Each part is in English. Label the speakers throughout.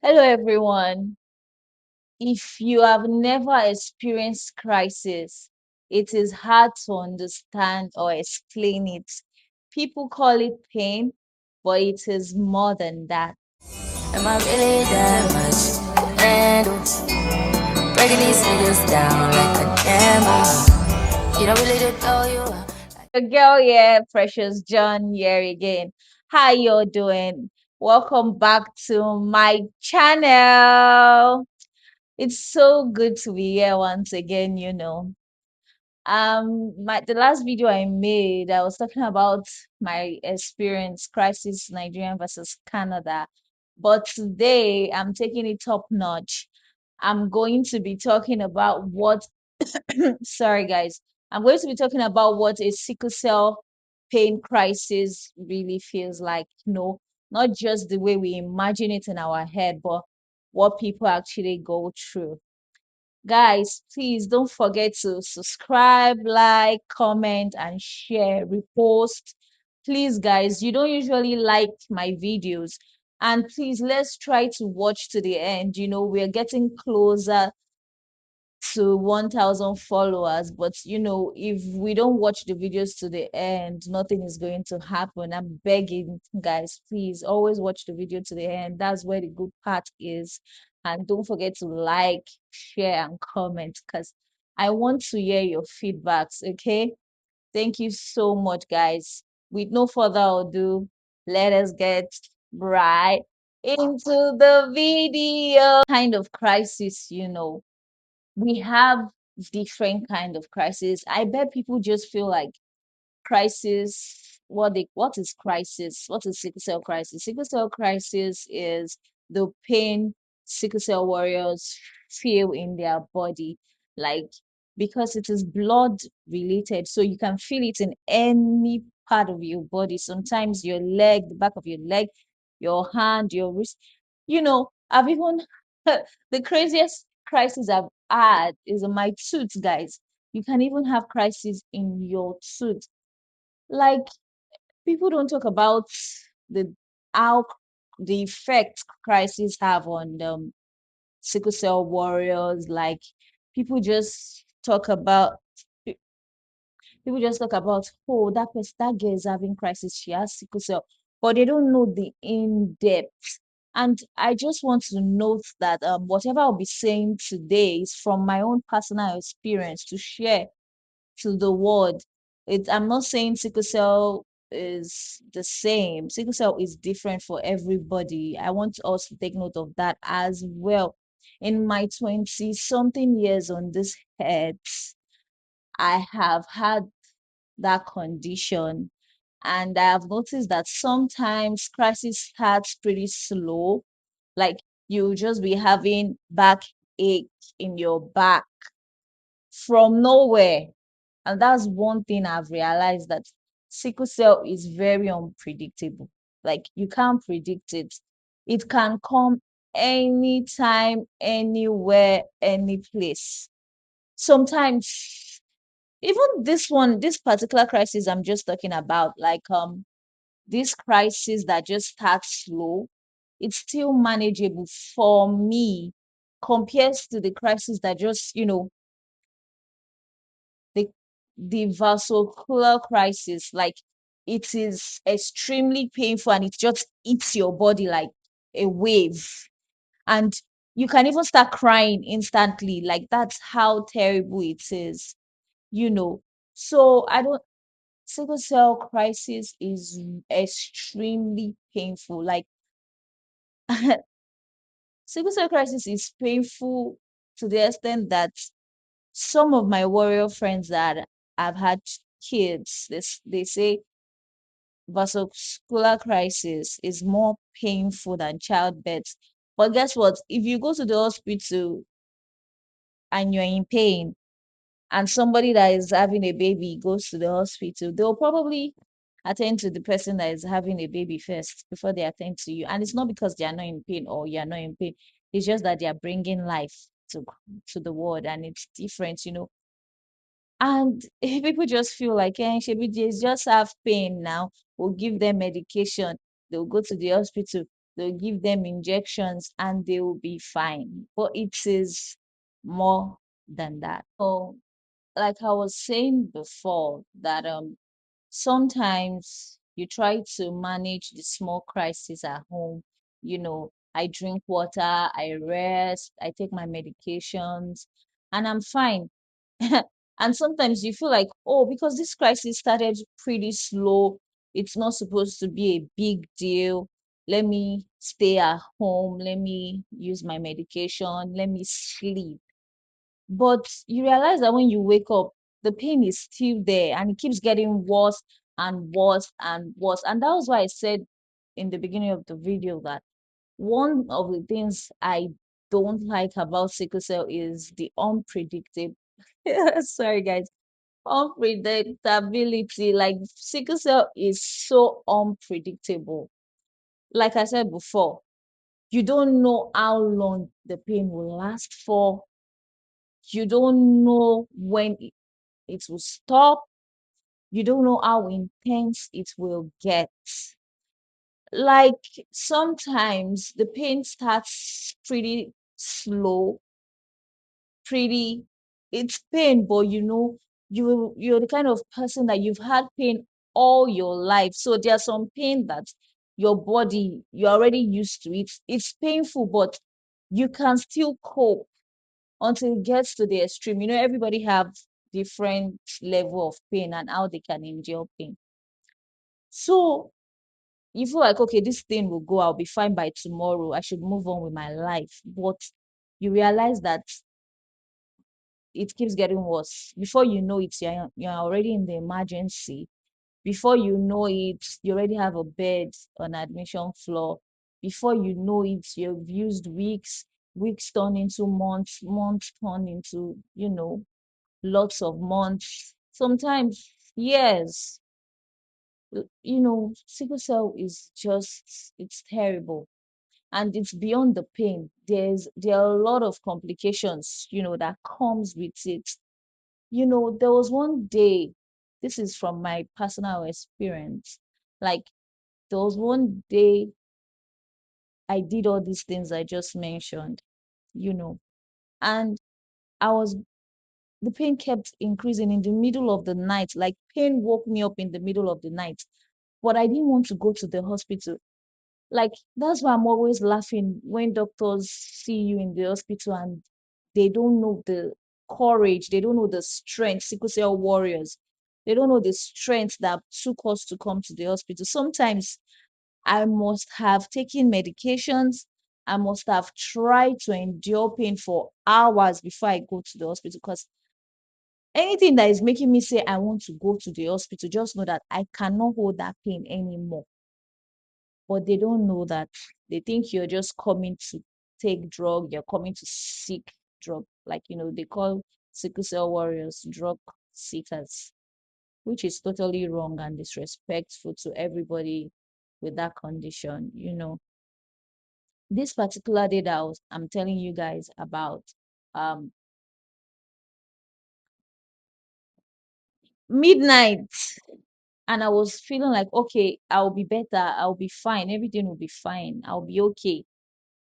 Speaker 1: Hello, everyone. If you have never experienced crisis, it is hard to understand or explain it. People call it pain, but it is more than that.
Speaker 2: Am I really that much? And breaking these niggas down like a camel. You don't really to know you.
Speaker 1: The girl here, Precious John, here again. How you doing? Welcome back to my channel. It's so good to be here once again. My the last video I made, I was talking about my experience crisis Nigeria versus Canada, but today I'm taking it top notch. I'm going to be talking about what sorry guys, I'm going to be talking about what a sickle cell pain crisis really feels like. Not just the way we imagine it in our head, but what people actually go through. Guys, please don't forget to subscribe, like, comment, and share, repost. Please, guys, you don't usually like my videos. And please, let's try to watch to the end. We're getting closer to 1,000 followers, but if we don't watch the videos to the end, nothing is going to happen. I'm begging, guys, please always watch the video to the end. That's where the good part is. And don't forget to like, share, and comment because I want to hear your feedbacks. Okay, thank you so much, guys. With no further ado, let us get right into the video. Kind of crisis. We have different kind of crisis. I bet people just feel like crisis. What is crisis? What is sickle cell crisis? Sickle cell crisis is the pain sickle cell warriors feel in their body, like because it is blood related, so you can feel it in any part of your body. Sometimes your leg, the back of your leg, your hand, your wrist. I've even the craziest crisis I've had is in my tooth, guys. You can even have crisis in your tooth. Like people don't talk about the how the effect crisis have on sickle cell warriors. Like people just talk about pe- people just talk about, oh, that person, that girl is having crisis, she has sickle cell, but they don't know the in depth. And I just want to note that whatever I'll be saying today is from my own personal experience to share to the world. I'm not saying sickle cell is the same. Sickle cell is different for everybody. I want us to take note of that as well. In my 20 something years on this earth, I have had that condition. And I have noticed that sometimes crisis starts pretty slow. Like you just be having backache in your back from nowhere. And that's one thing I've realized, that sickle cell is very unpredictable. Like you can't predict it. It can come anytime, anywhere, any place. Sometimes even this particular crisis I'm just talking about, like this crisis that just starts slow, it's still manageable for me compared to the crisis that just the vascular crisis. Like it is extremely painful and it just eats your body like a wave, and you can even start crying instantly. Like that's how terrible it is you know so I don't sickle cell crisis is extremely painful. Like sickle cell crisis is painful to the extent that some of my warrior friends that have had kids, they say vascular crisis is more painful than childbirth. But guess what? If you go to the hospital and you're in pain, and somebody that is having a baby goes to the hospital, they'll probably attend to the person that is having a baby first before they attend to you. And it's not because they are not in pain or you're not in pain. It's just that they are bringing life to the world, and it's different. And people just feel like, shebi they just have pain now. We'll give them medication. They'll go to the hospital. they'll give them injections and they will be fine. But it is more than that. So, like I was saying before, that sometimes you try to manage the small crisis at home. I drink water, I rest, I take my medications, and I'm fine. And sometimes you feel like, oh, because this crisis started pretty slow, it's not supposed to be a big deal. Let me stay at home, let me use my medication, let me sleep. But you realize that when you wake up, the pain is still there and it keeps getting worse and worse and worse. And that was why I said in the beginning of the video that one of the things I don't like about sickle cell is the unpredictable. Sorry, guys. Unpredictability. Like, sickle cell is so unpredictable. Like I said before, you don't know how long the pain will last for. You don't know when it will stop. You don't know how intense it will get. Like, sometimes the pain starts pretty slow, pretty, it's pain, but you're the kind of person that you've had pain all your life. So there's some pain that your body, you're already used to it. It's painful, but you can still cope until it gets to the extreme. Everybody have different level of pain and how they can endure pain. So you feel like, okay, this thing will go, I'll be fine by tomorrow, I should move on with my life. But you realize that it keeps getting worse. Before you know it, you're already in the emergency. Before you know it, you already have a bed on admission floor. Before you know it, you've used weeks, weeks turn into months, months turn into, lots of months, sometimes years. Sickle cell is just, it's terrible. And it's beyond the pain. There are a lot of complications, that comes with it. There was one day, this is from my personal experience. Like, there was one day I did all these things I just mentioned, you know, and I was the pain kept increasing in the middle of the night. Like, pain woke me up in the middle of the night, but I didn't want to go to the hospital. Like, that's why I'm always laughing when doctors see you in the hospital and they don't know the courage, they don't know the strength, sickle cell warriors. They don't know the strength that took us to come to the hospital. Sometimes I must have taken medications. I must have tried to endure pain for hours before I go to the hospital, because anything that is making me say I want to go to the hospital, just know that I cannot hold that pain anymore. But they don't know that. They think you're just coming to take drug, you're coming to seek drug. Like, they call sickle cell warriors drug seekers, which is totally wrong and disrespectful to everybody with that condition. This particular day that I'm telling you guys about, um, midnight, and I was feeling like, okay, I'll be better, I'll be fine, everything will be fine, I'll be okay.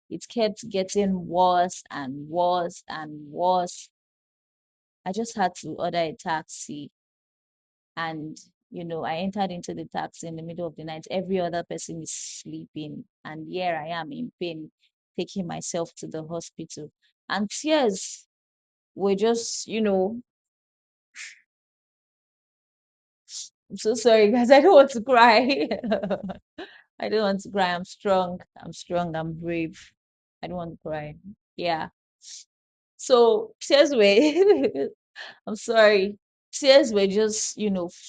Speaker 1: It kept getting worse and worse and worse. I just had to order a taxi, and I entered into the taxi in the middle of the night. Every other person is sleeping, and here I am in pain, taking myself to the hospital. And tears were just, I'm so sorry, guys. I don't want to cry. I don't want to cry. I'm strong. I'm strong. I'm brave. I don't want to cry. Yeah. So tears were, I'm sorry. Tears were just,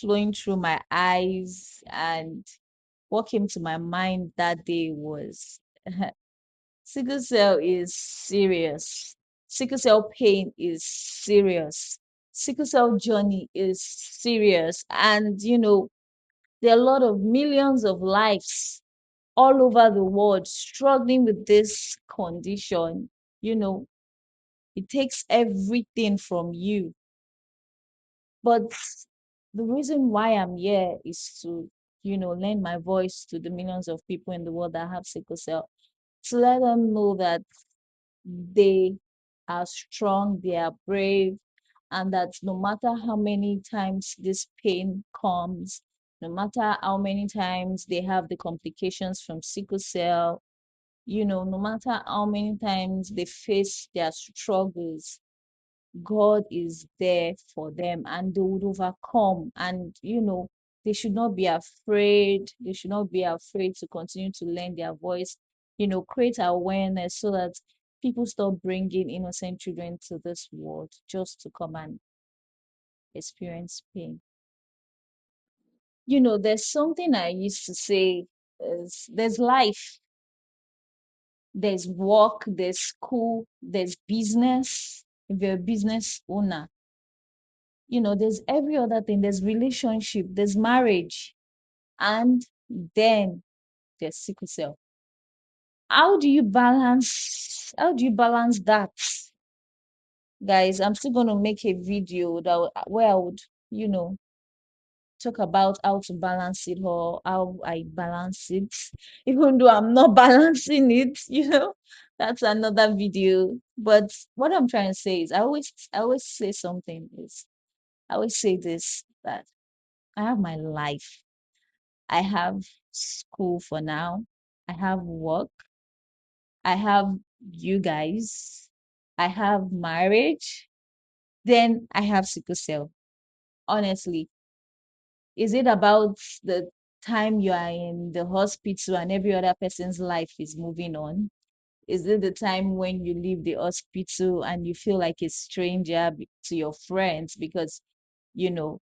Speaker 1: flowing through my eyes. And what came to my mind that day was sickle cell is serious. Sickle cell pain is serious. Sickle cell journey is serious. And, there are a lot of millions of lives all over the world struggling with this condition. You know, it takes everything from you. But the reason why I'm here is to, lend my voice to the millions of people in the world that have sickle cell. to let them know that they are strong, they are brave, and that no matter how many times this pain comes, no matter how many times they have the complications from sickle cell, no matter how many times they face their struggles, God is there for them and they would overcome. And, they should not be afraid. They should not be afraid to continue to lend their voice, create awareness so that people stop bringing innocent children to this world just to come and experience pain. There's something I used to say is there's life, there's work, there's school, there's business. If you're a business owner, there's every other thing, there's relationship, there's marriage, and then there's sickle cell. How do you balance that? Guys, I'm still going to make a video where I would, you know, talk about how to balance it or how I balance it, even though I'm not balancing it. That's another video. But what I'm trying to say is I always say something is I always say this that I have my life. I have school for now. I have work. I have you guys. I have marriage. Then I have sickle cell. Honestly, is it about the time you are in the hospital and every other person's life is moving on? Is it the time when you leave the hospital and you feel like a stranger to your friends because, you know,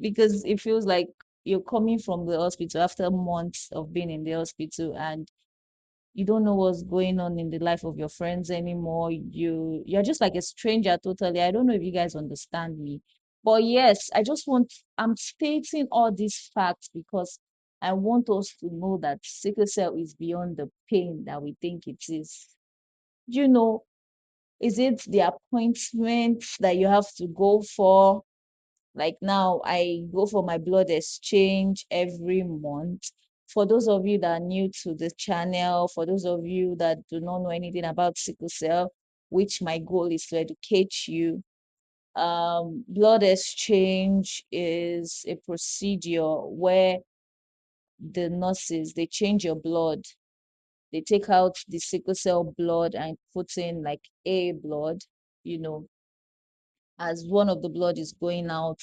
Speaker 1: because it feels like you're coming from the hospital after months of being in the hospital and you don't know what's going on in the life of your friends anymore. You're just like a stranger totally. I don't know if you guys understand me. But yes, I'm stating all these facts because I want us to know that sickle cell is beyond the pain that we think it is. You know, is it the appointment that you have to go for? Like now, I go for my blood exchange every month. For those of you that are new to the channel, for those of you that do not know anything about sickle cell, which my goal is to educate you, blood exchange is a procedure where the nurses they change your blood. They take out the sickle cell blood and put in like A blood, you know, as one of the blood is going out,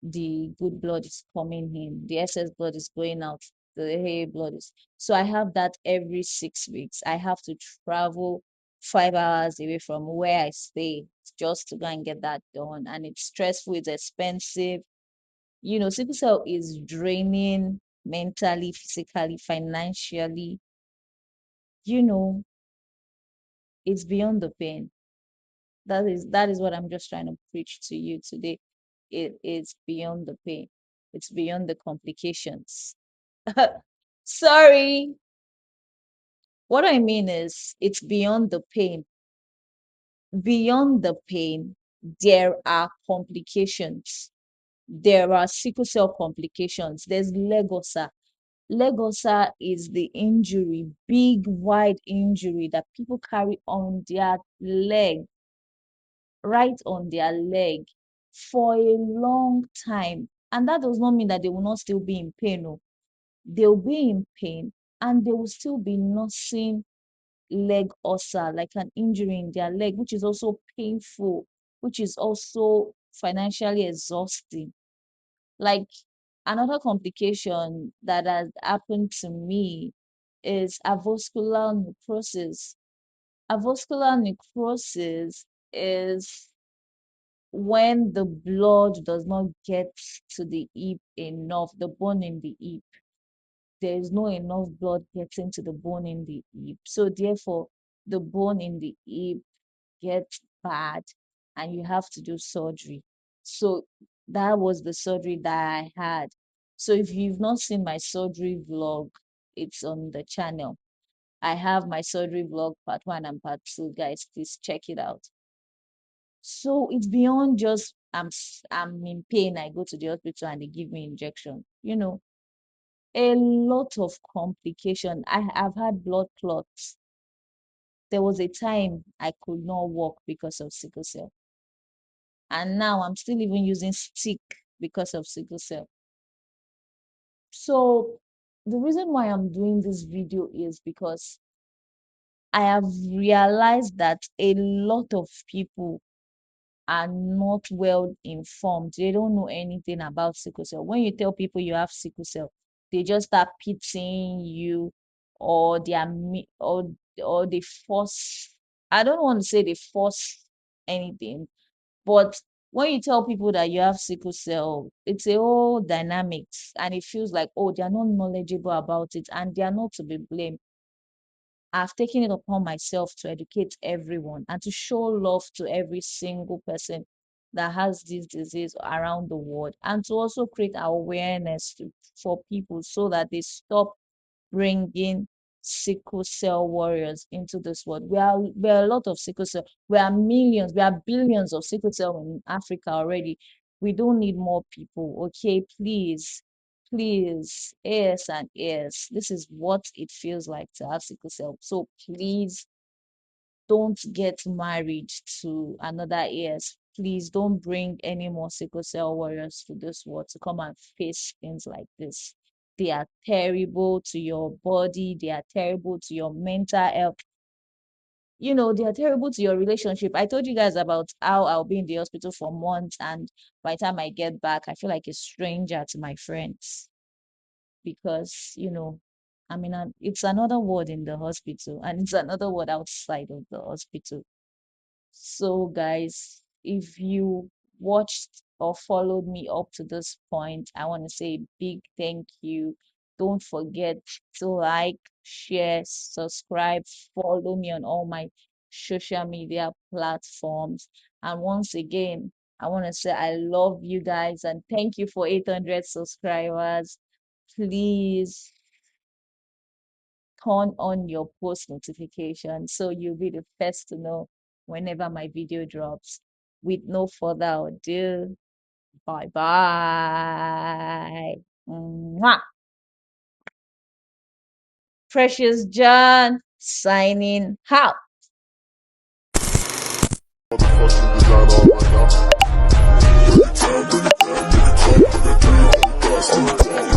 Speaker 1: the good blood is coming in, the excess blood is going out, the Heyyyy blood is. So I have that every 6 weeks. I have to travel 5 hours away from where I stay just to go and get that done. And it's stressful, it's expensive. Sickle cell is draining mentally, physically, financially. You know, it's beyond the pain. That is what I'm just trying to preach to you today. It is beyond the pain. It's beyond the complications. Sorry. What I mean is it's beyond the pain. Beyond the pain, there are complications. There are sickle cell complications. There's legosa. Legosa is the injury, big, wide injury that people carry on their leg, right on their leg for a long time. And that does not mean that they will not still be in pain. No, they'll be in pain and they will still be nursing leg ulcer, like an injury in their leg, which is also painful, which is also financially exhausting. Like another complication that has happened to me is avascular necrosis. Avascular necrosis is when the blood does not get to the hip enough, the bone in the hip. There is no enough blood getting to the bone in the hip. So therefore, the bone in the hip gets bad and you have to do surgery. So that was the surgery that I had. So if you've not seen my surgery vlog, it's on the channel. I have my surgery vlog part one and part two, guys. Please check it out. So it's beyond just I'm in pain. I go to the hospital and they give me injection. A lot of complication. I have had blood clots. There was a time I could not walk because of sickle cell. And now I'm still even using stick because of sickle cell. So the reason why I'm doing this video is because I have realized that a lot of people are not well informed. They don't know anything about sickle cell. When you tell people you have sickle cell, they just start pitying you, or they are or they force. I don't want to say they force anything, but when you tell people that you have sickle cell, it's a whole dynamics, and it feels like, oh, they are not knowledgeable about it and they are not to be blamed. I've taken it upon myself to educate everyone and to show love to every single person that has this disease around the world, and to also create awareness for people so that they stop bringing sickle cell warriors into this world. We are a lot of sickle cell. We are millions, we are billions of sickle cell in Africa already. We don't need more people. Okay, please, please, ears and ears. This is what it feels like to have sickle cell. So please don't get married to another AS. Please don't bring any more sickle cell warriors to this world to come and face things like this. They are terrible to your body, they are terrible to your mental health. They are terrible to your relationship. I told you guys about how I'll be in the hospital for months, and by the time I get back, I feel like a stranger to my friends because, it's another word in the hospital and it's another word outside of the hospital. So, guys, if you watched or followed me up to this point, I want to say a big thank you. Don't forget to like, share, subscribe, follow me on all my social media platforms. And once again, I want to say I love you guys and thank you for 800 subscribers. Please turn on your post notification so you'll be the first to know whenever my video drops. With no further ado, bye bye. Mwah. Precious John signing out.
Speaker 2: Motherfucking design all right now.